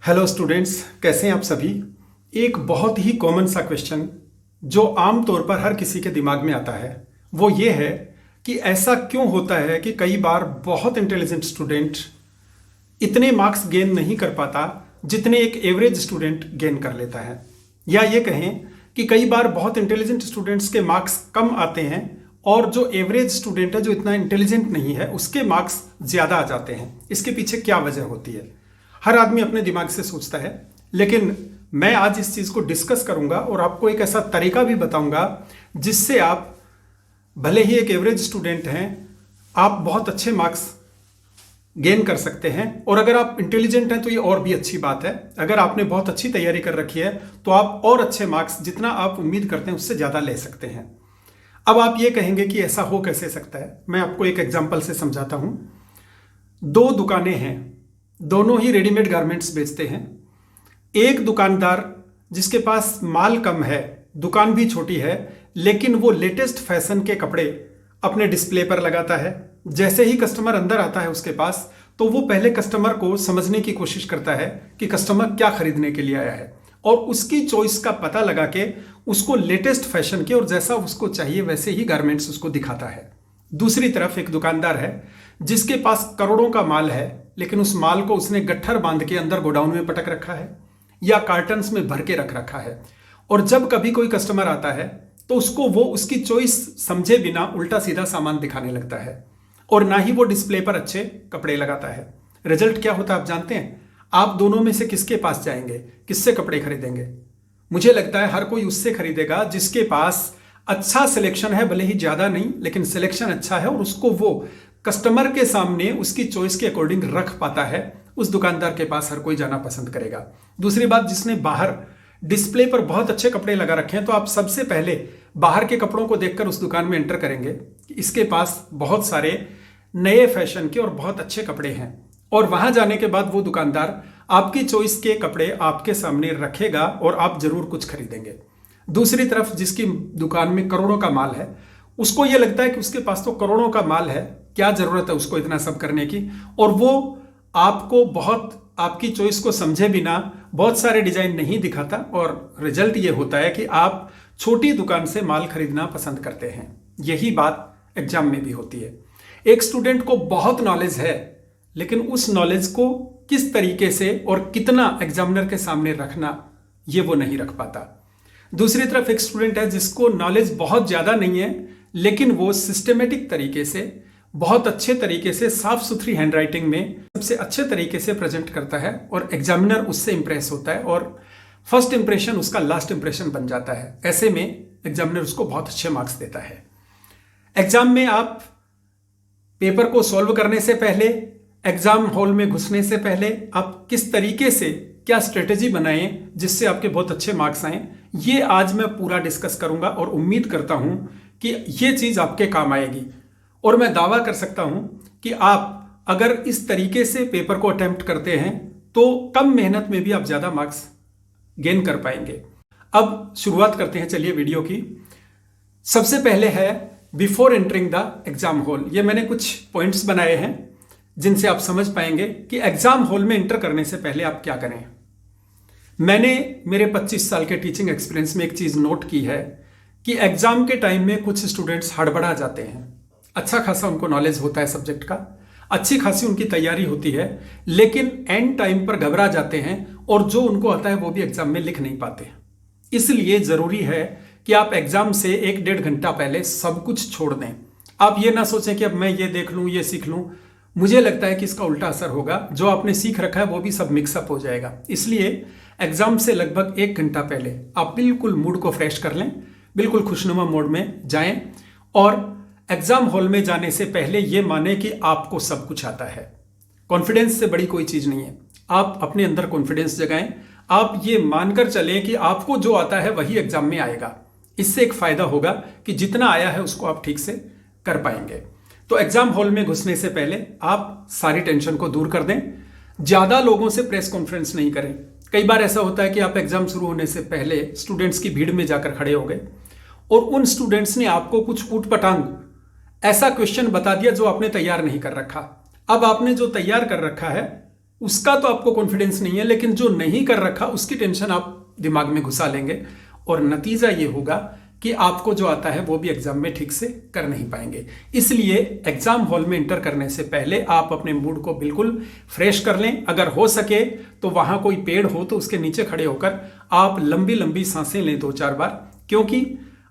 Hello students, कैसे हैं आप सभी। एक बहुत ही कॉमन सा क्वेश्चन जो आम तौर पर हर किसी के दिमाग में आता है वो ये है कि ऐसा क्यों होता है कि कई बार बहुत इंटेलिजेंट स्टूडेंट इतने मार्क्स गेन नहीं कर पाता जितने एक एवरेज स्टूडेंट गेन कर लेता है। या ये कहें कि कई बार बहुत इंटेलिजेंट स्टूडेंट्स के मार्क्स कम आते हैं और जो एवरेज स्टूडेंट है, जो इतना इंटेलिजेंट नहीं है, उसके मार्क्स ज़्यादा आ जाते हैं। इसके पीछे क्या वजह होती है? हर आदमी अपने दिमाग से सोचता है, लेकिन मैं आज इस चीज़ को डिस्कस करूंगा और आपको एक ऐसा तरीका भी बताऊंगा जिससे आप भले ही एक एवरेज स्टूडेंट हैं, आप बहुत अच्छे मार्क्स गेन कर सकते हैं। और अगर आप इंटेलिजेंट हैं तो ये और भी अच्छी बात है। अगर आपने बहुत अच्छी तैयारी कर रखी है तो आप और अच्छे मार्क्स, जितना आप उम्मीद करते हैं उससे ज़्यादा ले सकते हैं। अब आप ये कहेंगे कि ऐसा हो कैसे सकता है। मैं आपको एक एग्जाम्पल से समझाता हूँ। दो दुकानें हैं, दोनों ही रेडीमेड गारमेंट्स बेचते हैं। एक दुकानदार जिसके पास माल कम है, दुकान भी छोटी है, लेकिन वो लेटेस्ट फैशन के कपड़े अपने डिस्प्ले पर लगाता है। जैसे ही कस्टमर अंदर आता है उसके पास, तो वो पहले कस्टमर को समझने की कोशिश करता है कि कस्टमर क्या खरीदने के लिए आया है, और उसकी चॉइस का पता लगा के उसको लेटेस्ट फैशन के और जैसा उसको चाहिए वैसे ही गारमेंट्स उसको दिखाता है। दूसरी तरफ एक दुकानदार है जिसके पास करोड़ों का माल है, लेकिन उस माल को उसने गट्ठर बांध के अंदर गोडाउन में पटक रखा है या कार्टन्स में भर के रख रखा है। और जब कभी कोई कस्टमर आता है तो उसको वो उसकी चॉइस समझे बिना उल्टा सीधा सामान दिखाने लगता है, और ना ही वो डिस्प्ले पर अच्छे कपड़े लगाता है। रिजल्ट क्या होता है आप जानते हैं? आप दोनों में से किसके पास जाएंगे, किससे कपड़े खरीदेंगे? मुझे लगता है हर कोई उससे खरीदेगा जिसके पास अच्छा सिलेक्शन है, भले ही ज्यादा नहीं लेकिन सिलेक्शन अच्छा है, और उसको वो कस्टमर के सामने उसकी चॉइस के अकॉर्डिंग रख पाता है। उस दुकानदार के पास हर कोई जाना पसंद करेगा। दूसरी बात, जिसने बाहर डिस्प्ले पर बहुत अच्छे कपड़े लगा रखे हैं, तो आप सबसे पहले बाहर के कपड़ों को देखकर उस दुकान में एंटर करेंगे कि इसके पास बहुत सारे नए फैशन के और बहुत अच्छे कपड़े हैं, और वहां जाने के बाद वो दुकानदार आपकी चॉइस के कपड़े आपके सामने रखेगा और आप जरूर कुछ खरीदेंगे। दूसरी तरफ जिसकी दुकान में करोड़ों का माल है, उसको ये लगता है कि उसके पास तो करोड़ों का माल है, क्या जरूरत है उसको इतना सब करने की, और वो आपको बहुत आपकी चॉइस को समझे बिना बहुत सारे डिजाइन नहीं दिखाता, और रिजल्ट ये होता है कि आप छोटी दुकान से माल खरीदना पसंद करते हैं। यही बात एग्जाम में भी होती है। एक स्टूडेंट को बहुत नॉलेज है, लेकिन उस नॉलेज को किस तरीके से और कितना एग्जामिनर के सामने रखना, ये वो नहीं रख पाता। दूसरी तरफ एक स्टूडेंट है जिसको नॉलेज बहुत ज्यादा नहीं है, लेकिन वो सिस्टमेटिक तरीके से, बहुत अच्छे तरीके से, साफ सुथरी हैंडराइटिंग में सबसे अच्छे तरीके से प्रेजेंट करता है, और एग्जामिनर उससे इंप्रेस होता है, और फर्स्ट इंप्रेशन उसका लास्ट इंप्रेशन बन जाता है। ऐसे में एग्जामिनर उसको बहुत अच्छे मार्क्स देता है। एग्जाम में आप पेपर को सॉल्व करने से पहले, एग्जाम हॉल में घुसने से पहले आप किस तरीके से, क्या स्ट्रेटेजी बनाएं जिससे आपके बहुत अच्छे मार्क्स आए, ये आज मैं पूरा डिस्कस करूंगा, और उम्मीद करता हूं कि ये चीज आपके काम आएगी। और मैं दावा कर सकता हूं कि आप अगर इस तरीके से पेपर को अटेम्प्ट करते हैं तो कम मेहनत में भी आप ज्यादा मार्क्स गेन कर पाएंगे। अब शुरुआत करते हैं, चलिए वीडियो की। सबसे पहले है before entering the exam hall. ये मैंने कुछ पॉइंट्स बनाए हैं जिनसे आप समझ पाएंगे कि एग्जाम हॉल में एंटर करने से पहले आप क्या करें। मैंने मेरे 25 साल के टीचिंग एक्सपीरियंस में एक चीज नोट की है कि एग्जाम के टाइम में कुछ स्टूडेंट्स हड़बड़ा जाते हैं। अच्छा खासा उनको नॉलेज होता है सब्जेक्ट का, अच्छी खासी उनकी तैयारी होती है, लेकिन एंड टाइम पर घबरा जाते हैं और जो उनको आता है वो भी एग्जाम में लिख नहीं पाते। इसलिए जरूरी है कि आप एग्जाम से 1-1.5 घंटा पहले सब कुछ छोड़ दें। आप ये ना सोचें कि अब मैं ये देख लूं, ये सीख लूं। मुझे लगता है कि इसका उल्टा असर होगा, जो आपने सीख रखा है वो भी सब मिक्सअप हो जाएगा। इसलिए एग्जाम से लगभग 1 घंटा पहले आप बिल्कुल मूड को फ्रेश कर लें, बिल्कुल खुशनुमा मोड में जाएं, और एग्जाम हॉल में जाने से पहले यह माने कि आपको सब कुछ आता है। कॉन्फिडेंस से बड़ी कोई चीज नहीं है। आप अपने अंदर कॉन्फिडेंस जगाएं, आप ये मानकर चलें कि आपको जो आता है वही एग्जाम में आएगा। इससे एक फायदा होगा कि जितना आया है उसको आप ठीक से कर पाएंगे। तो एग्जाम हॉल में घुसने से पहले आप सारी टेंशन को दूर कर दें। ज्यादा लोगों से प्रेस कॉन्फ्रेंस नहीं करें। कई बार ऐसा होता है कि आप एग्जाम शुरू होने से पहले स्टूडेंट्स की भीड़ में जाकर खड़े हो गए और उन स्टूडेंट्स ने आपको कुछ ऊटपटांग ऐसा क्वेश्चन बता दिया जो आपने तैयार नहीं कर रखा। अब आपने जो तैयार कर रखा है उसका तो आपको कॉन्फिडेंस नहीं है, लेकिन जो नहीं कर रखा उसकी टेंशन आप दिमाग में घुसा लेंगे और नतीजा ये होगा कि आपको जो आता है वो भी एग्जाम में ठीक से कर नहीं पाएंगे। इसलिए एग्जाम हॉल में इंटर करने से पहले आप अपने मूड को बिल्कुल फ्रेश कर लें। अगर हो सके तो वहां कोई पेड़ हो तो उसके नीचे खड़े होकर आप लंबी लंबी सांसें लें 2-4 बार, क्योंकि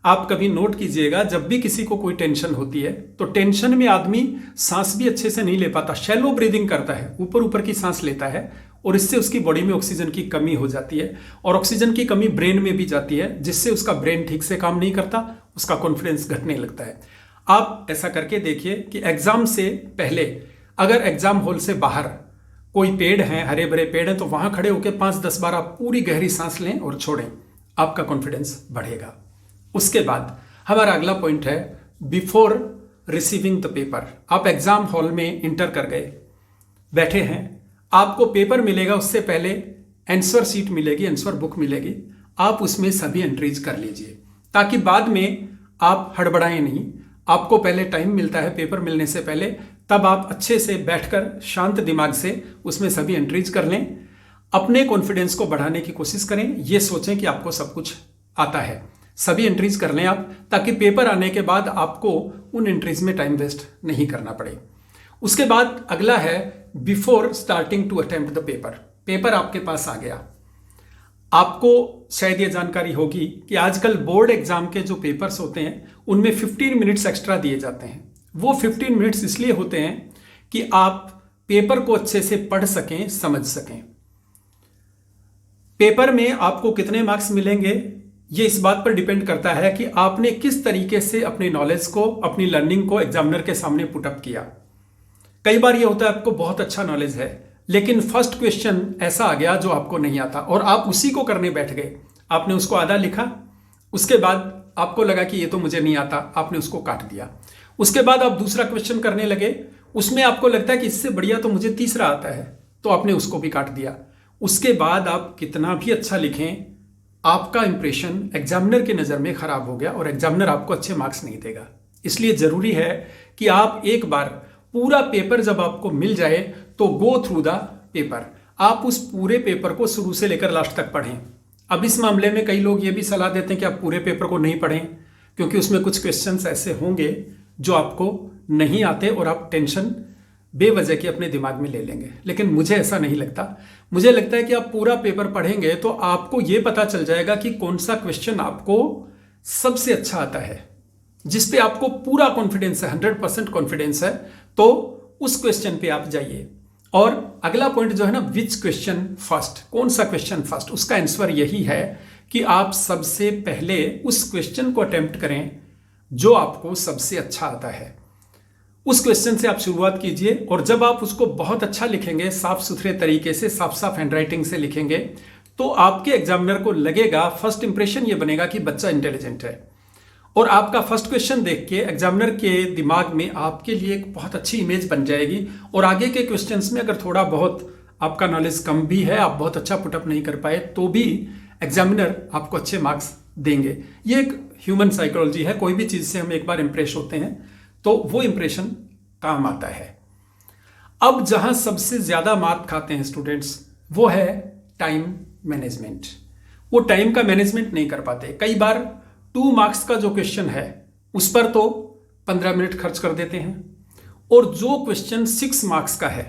आप कभी नोट कीजिएगा जब भी किसी को कोई टेंशन होती है तो टेंशन में आदमी सांस भी अच्छे से नहीं ले पाता, शैलो ब्रीदिंग करता है, ऊपर ऊपर की सांस लेता है और इससे उसकी बॉडी में ऑक्सीजन की कमी हो जाती है और ऑक्सीजन की कमी ब्रेन में भी जाती है, जिससे उसका ब्रेन ठीक से काम नहीं करता, उसका कॉन्फिडेंस घटने लगता है। आप ऐसा करके देखिए कि एग्जाम से पहले अगर एग्जाम हॉल से बाहर कोई पेड़ है, हरे भरे पेड़ हैं, तो वहां खड़े होकर 5-10 बार आप पूरी गहरी सांस लें और छोड़ें, आपका कॉन्फिडेंस बढ़ेगा। उसके बाद हमारा अगला पॉइंट है बिफोर रिसीविंग द पेपर। आप एग्जाम हॉल में इंटर कर गए, बैठे हैं, आपको पेपर मिलेगा, उससे पहले आंसर शीट मिलेगी, आंसर बुक मिलेगी, आप उसमें सभी एंट्रीज कर लीजिए ताकि बाद में आप हड़बड़ाएं नहीं। आपको पहले टाइम मिलता है पेपर मिलने से पहले, तब आप अच्छे से बैठकर शांत दिमाग से उसमें सभी एंट्रीज कर लें। अपने कॉन्फिडेंस को बढ़ाने की कोशिश करें, ये सोचें कि आपको सब कुछ आता है, सभी एंट्रीज कर लें आप, ताकि पेपर आने के बाद आपको उन एंट्रीज में टाइम वेस्ट नहीं करना पड़े। उसके बाद अगला है before starting to attempt the paper. Paper आपके पास आ गया, आपको शायद ये जानकारी होगी कि आजकल बोर्ड एग्जाम के जो पेपर्स होते हैं उनमें 15 मिनट्स एक्स्ट्रा दिए जाते हैं। वो 15 मिनट्स इसलिए होते हैं कि आप पेपर को अच्छे से पढ़ सकें, समझ सकें। पेपर में आपको कितने मार्क्स मिलेंगे ये इस बात पर डिपेंड करता है कि आपने किस तरीके से अपनी नॉलेज को, अपनी लर्निंग को एग्जामिनर के सामने पुटअप किया। कई बार ये होता है आपको बहुत अच्छा नॉलेज है लेकिन फर्स्ट क्वेश्चन ऐसा आ गया जो आपको नहीं आता और आप उसी को करने बैठ गए। आपने उसको आधा लिखा, उसके बाद आपको लगा कि ये तो मुझे नहीं आता, आपने उसको काट दिया। उसके बाद आप दूसरा क्वेश्चन करने लगे, उसमें आपको लगता है कि इससे बढ़िया तो मुझे तीसरा आता है, तो आपने उसको भी काट दिया। उसके बाद आप कितना भी अच्छा लिखें, आपका इंप्रेशन एग्जामिनर की नज़र में खराब हो गया और एग्जामिनर आपको अच्छे मार्क्स नहीं देगा। इसलिए ज़रूरी है कि आप एक बार पूरा पेपर जब आपको मिल जाए तो गो थ्रू द पेपर, आप उस पूरे पेपर को शुरू से लेकर लास्ट तक पढ़ें। अब इस मामले में कई लोग ये भी सलाह देते हैं कि आप पूरे पेपर को नहीं पढ़ें क्योंकि उसमें कुछ क्वेश्चंस ऐसे होंगे जो आपको नहीं आते और आप टेंशन बेवजह की अपने दिमाग में ले लेंगे। लेकिन मुझे ऐसा नहीं लगता, मुझे लगता है कि आप पूरा पेपर पढ़ेंगे तो आपको ये पता चल जाएगा कि कौन सा क्वेश्चन आपको सबसे अच्छा आता है, जिस पे आपको पूरा कॉन्फिडेंस है, 100% कॉन्फिडेंस है, तो उस क्वेश्चन पे आप जाइए। और अगला पॉइंट जो है ना, विच क्वेश्चन फर्स्ट, कौन सा क्वेश्चन फर्स्ट, उसका आंसर यही है कि आप सबसे पहले उस क्वेश्चन को अटेम्प्ट करें जो आपको सबसे अच्छा आता है। उस क्वेश्चन से आप शुरुआत कीजिए और जब आप उसको बहुत अच्छा लिखेंगे, साफ सुथरे तरीके से, साफ साफ हैंडराइटिंग से लिखेंगे, तो आपके एग्जामिनर को लगेगा, फर्स्ट इंप्रेशन ये बनेगा कि बच्चा इंटेलिजेंट है। और आपका फर्स्ट क्वेश्चन देख के एग्जामिनर के दिमाग में आपके लिए एक बहुत अच्छी इमेज बन जाएगी और आगे के क्वेश्चंस में अगर थोड़ा बहुत आपका नॉलेज कम भी है, आप बहुत अच्छा पुटअप नहीं कर पाए, तो भी एग्जामिनर आपको अच्छे मार्क्स देंगे। ये एक ह्यूमन साइकोलॉजी है, कोई भी चीज़ से हम एक बार इंप्रेस होते हैं तो वो इंप्रेशन काम आता है। अब जहां सबसे ज्यादा मार्क खाते हैं स्टूडेंट्स वो है टाइम मैनेजमेंट। वो टाइम का मैनेजमेंट नहीं कर पाते। कई बार 2 मार्क्स का जो क्वेश्चन है उस पर तो 15 मिनट खर्च कर देते हैं और जो क्वेश्चन 6 मार्क्स का है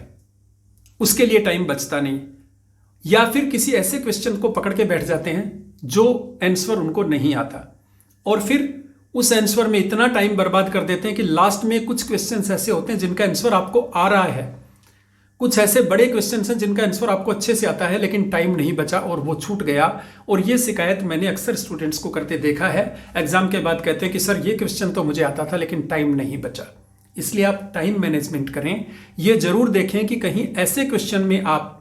उसके लिए टाइम बचता नहीं, या फिर किसी ऐसे क्वेश्चन को पकड़ के बैठ जाते हैं जो आंसर उनको नहीं आता और फिर उस आंसर में इतना टाइम बर्बाद कर देते हैं कि लास्ट में कुछ क्वेश्चंस ऐसे होते हैं जिनका आंसर आपको आ रहा है, कुछ ऐसे बड़े क्वेश्चंस हैं जिनका आंसर आपको अच्छे से आता है लेकिन टाइम नहीं बचा और वो छूट गया। और ये शिकायत मैंने अक्सर स्टूडेंट्स को करते देखा है। एग्जाम के बाद कहते हैं कि सर ये क्वेश्चन तो मुझे आता था लेकिन टाइम नहीं बचा। इसलिए आप टाइम मैनेजमेंट करें। ये जरूर देखें कि कहीं ऐसे क्वेश्चन में आप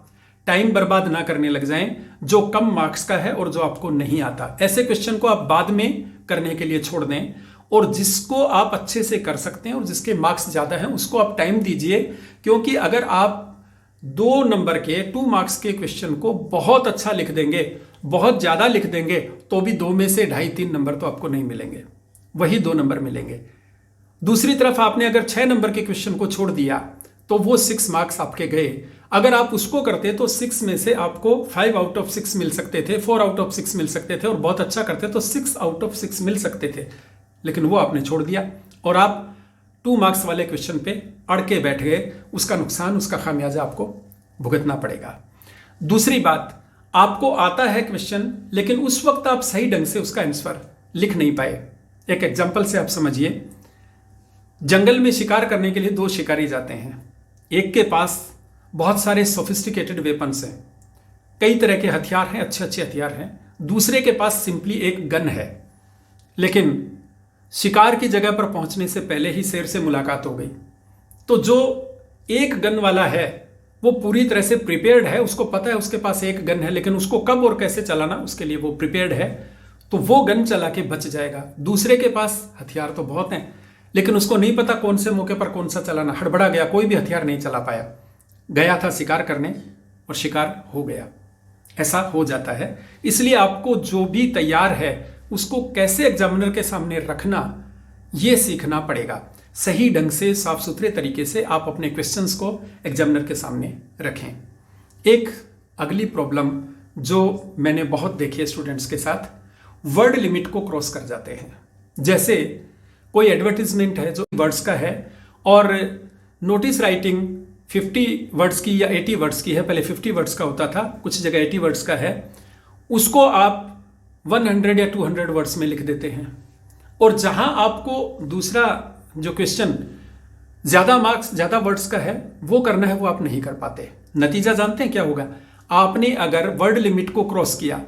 टाइम बर्बाद ना करने लग जाएं जो कम मार्क्स का है और जो आपको नहीं आता। ऐसे क्वेश्चन को आप बाद में करने के लिए छोड़ दें और जिसको आप अच्छे से कर सकते हैं और जिसके मार्क्स ज्यादा हैं उसको आप टाइम दीजिए। क्योंकि अगर आप 2 नंबर के 2 मार्क्स के क्वेश्चन को बहुत अच्छा लिख देंगे, बहुत ज्यादा लिख देंगे, तो भी 2 में से 2.5-3 नंबर तो आपको नहीं मिलेंगे, वही 2 नंबर मिलेंगे। दूसरी तरफ आपने अगर 6 नंबर के क्वेश्चन को छोड़ दिया तो वो 6 मार्क्स आपके गए। अगर आप उसको करते तो 6 में से आपको 5 आउट ऑफ 6 मिल सकते थे, 4 आउट ऑफ 6 मिल सकते थे, और बहुत अच्छा करते तो 6 आउट ऑफ 6 मिल सकते थे। लेकिन वो आपने छोड़ दिया और आप 2 मार्क्स वाले क्वेश्चन पे अड़ के बैठ गए। उसका नुकसान, उसका खामियाजा आपको भुगतना पड़ेगा। दूसरी बात, आपको आता है क्वेश्चन लेकिन उस वक्त आप सही ढंग से उसका आंसर लिख नहीं पाए। एक एग्जाम्पल से आप समझिए, जंगल में शिकार करने के लिए 2 शिकारी जाते हैं। एक के पास बहुत सारे सोफिस्टिकेटेड वेपन्स हैं, कई तरह के हथियार हैं, अच्छे अच्छे हथियार हैं। दूसरे के पास सिंपली एक गन है। लेकिन शिकार की जगह पर पहुंचने से पहले ही शेर से मुलाकात हो गई। तो जो एक गन वाला है वो पूरी तरह से प्रिपेयर्ड है, उसको पता है उसके पास एक गन है, लेकिन उसको कब और कैसे चलाना उसके लिए वो प्रिपेयर्ड है, तो वो गन चला के बच जाएगा। दूसरे के पास हथियार तो बहुत हैं, लेकिन उसको नहीं पता कौन से मौके पर कौन सा चलाना, हड़बड़ा गया, कोई भी हथियार नहीं चला पाया, गया था शिकार करने और शिकार हो गया। ऐसा हो जाता है। इसलिए आपको जो भी तैयार है उसको कैसे एग्जामिनर के सामने रखना, ये सीखना पड़ेगा। सही ढंग से, साफ सुथरे तरीके से आप अपने क्वेश्चंस को एग्जामिनर के सामने रखें। एक अगली प्रॉब्लम जो मैंने बहुत देखी है स्टूडेंट्स के साथ, वर्ड लिमिट को क्रॉस कर जाते हैं। जैसे कोई एडवर्टीजमेंट है जो वर्ड्स का है और नोटिस राइटिंग 50 वर्ड्स की या 80 वर्ड्स की है, पहले 50 वर्ड्स का होता था, कुछ जगह 80 वर्ड्स का है, उसको आप 100 या 200 वर्ड्स में लिख देते हैं। और जहां आपको दूसरा जो क्वेश्चन ज्यादा मार्क्स ज्यादा वर्ड्स का है वो करना है, वो आप नहीं कर पाते। नतीजा जानते हैं क्या होगा? आपने अगर वर्ड लिमिट को क्रॉस किया,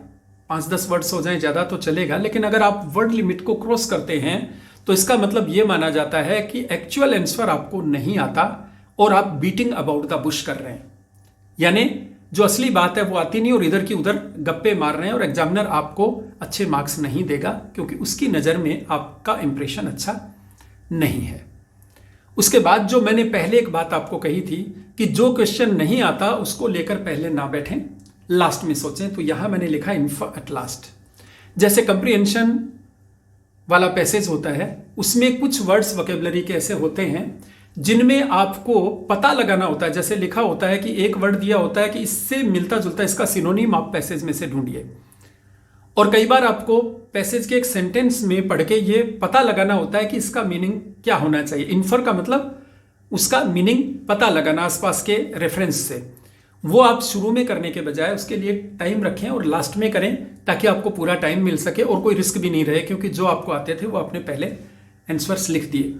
5-10 वर्ड्स हो जाए ज्यादा तो चलेगा, लेकिन अगर आप वर्ड लिमिट को क्रॉस करते हैं तो इसका मतलब यह माना जाता है कि एक्चुअल आंसर आपको नहीं आता और आप बीटिंग अबाउट द बुश कर रहे हैं। यानी जो असली बात है वो आती नहीं और इधर की उधर गप्पे मार रहे हैं, और एग्जामिनर आपको अच्छे मार्क्स नहीं देगा क्योंकि उसकी नज़र में आपका इंप्रेशन अच्छा नहीं है। उसके बाद जो मैंने पहले एक बात आपको कही थी कि जो क्वेश्चन नहीं आता उसको लेकर पहले ना बैठें, लास्ट में सोचें। तो यहां मैंने लिखा इन्फो एट लास्ट। जैसे कंप्रीहेंशन वाला पैसेज होता है, उसमें कुछ वर्ड्स वोकैबुलरी के ऐसे होते हैं जिनमें आपको पता लगाना होता है। जैसे लिखा होता है कि एक वर्ड दिया होता है कि इससे मिलता जुलता इसका सिनोनिम आप पैसेज में से ढूंढिए, और कई बार आपको पैसेज के एक सेंटेंस में पढ़ के ये पता लगाना होता है कि इसका मीनिंग क्या होना चाहिए। इन्फर का मतलब उसका मीनिंग पता लगाना आसपास के रेफरेंस से। वो आप शुरू में करने के बजाय उसके लिए टाइम रखें और लास्ट में करें, ताकि आपको पूरा टाइम मिल सके और कोई रिस्क भी नहीं रहे, क्योंकि जो आपको आते थे वो आपने पहले आंसर्स लिख दिए।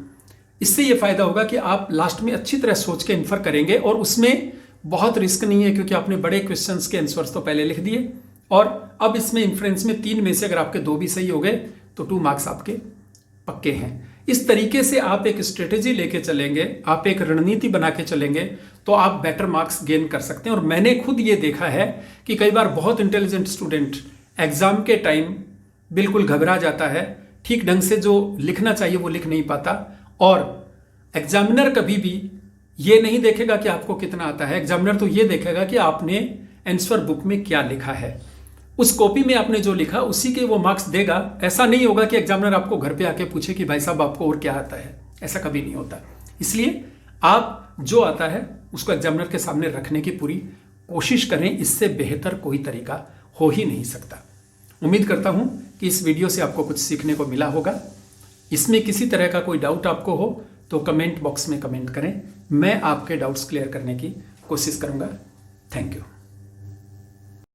इससे ये फायदा होगा कि आप लास्ट में अच्छी तरह सोच के इन्फर करेंगे और उसमें बहुत रिस्क नहीं है, क्योंकि आपने बड़े क्वेश्चंस के आंसर्स तो पहले लिख दिए। और अब इसमें इन्फ्रेंस में 3 में से अगर आपके 2 भी सही हो गए तो 2 मार्क्स आपके पक्के हैं। इस तरीके से आप एक स्ट्रेटेजी लेके चलेंगे, आप एक रणनीति बना के चलेंगे, तो आप बेटर मार्क्स गेन कर सकते हैं। और मैंने खुद ये देखा है कि कई बार बहुत इंटेलिजेंट स्टूडेंट एग्जाम के टाइम बिल्कुल घबरा जाता है, ठीक ढंग से जो लिखना चाहिए वो लिख नहीं पाता, और एग्जामिनर कभी भी ये नहीं देखेगा कि आपको कितना आता है। एग्जामिनर तो ये देखेगा कि आपने आंसर बुक में क्या लिखा है, उस कॉपी में आपने जो लिखा उसी के वो मार्क्स देगा। ऐसा नहीं होगा कि एग्जामिनर आपको घर पे आके पूछे कि भाई साहब आपको और क्या आता है, ऐसा कभी नहीं होता। इसलिए आप जो आता है उसको एग्जामिनर के सामने रखने की पूरी कोशिश करें, इससे बेहतर कोई तरीका हो ही नहीं सकता। उम्मीद करता हूं कि इस वीडियो से आपको कुछ सीखने को मिला होगा। इसमें किसी तरह का कोई डाउट आपको हो तो कमेंट बॉक्स में कमेंट करें, मैं आपके डाउट्स क्लियर करने की कोशिश करूंगा। Thank you.